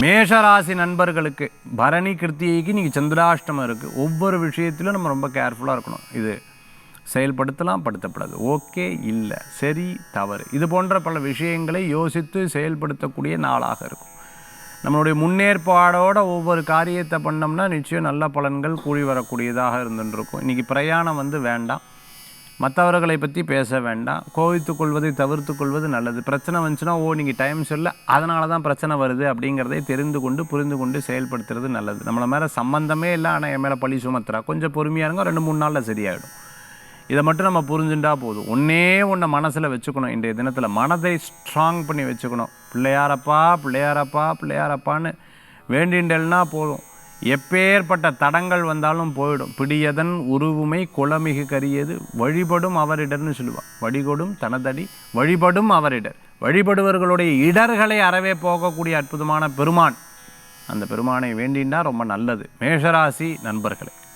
மேஷராசி நண்பர்களுக்கு பரணி கிருத்திகைக்கு நீங்கள் சந்திராஷ்டமம் இருக்குது. ஒவ்வொரு விஷயத்திலும் நம்ம ரொம்ப கேர்ஃபுல்லாக இருக்கணும். இது செயல்படுத்தலாம், படுத்தப்படாது, ஓகே இல்லை, சரி தவறு, இது போன்ற பல விஷயங்களை யோசித்து செயல்படுத்தக்கூடிய நாளாக இருக்கும். நம்மளுடைய முன்னேற்பாடோட ஒவ்வொரு காரியத்தை பண்ணோம்னா நிச்சயம் நல்ல பலன்கள் கூடி வரக்கூடியதாக இருந்துருக்கும். இன்றைக்கி பிரயாணம் வேண்டாம், மற்றவர்களை பற்றி பேச வேண்டாம், கோவித்து கொள்வதை தவிர்த்து கொள்வது நல்லது. பிரச்சனை வந்துச்சுன்னா நீங்கள் டைம் சொல்ல அதனால தான் பிரச்சனை வருது அப்படிங்கிறதை தெரிந்து கொண்டு புரிந்து கொண்டு செயல்படுத்துறது நல்லது. நம்மளை மேலே சம்மந்தமே இல்லை, ஆனால் என் மேலே பழி சுமத்துறா, கொஞ்சம் பொறுமையாக இருங்க, 2-3 நாளில் சரியாயிடும். இதை மட்டும் நம்ம புரிஞ்சுட்டா போதும். ஒன்றை மனசில் வச்சுக்கணும். இன்றைய தினத்தில் மனதை ஸ்ட்ராங் பண்ணி வச்சுக்கணும். பிள்ளையாரப்பா பிள்ளையாரப்பா பிள்ளையாரப்பான்னு வேண்டின்றல்னா போதும். எப்பேற்பட்ட தடங்கள் வந்தாலும் போயிடும். பிடியதன் உருவுமை குளமிகு கரியது வழிபடும் அவரிடர்னு சொல்லுவாள். வழிகொடும் தனதடி வழிபடும் அவரிடர். வழிபடுவர்களுடைய இடர்களை அறவே போகக்கூடிய அற்புதமான பெருமான். அந்த பெருமானை வேண்டினா ரொம்ப நல்லது. மேஷராசி நண்பர்களே.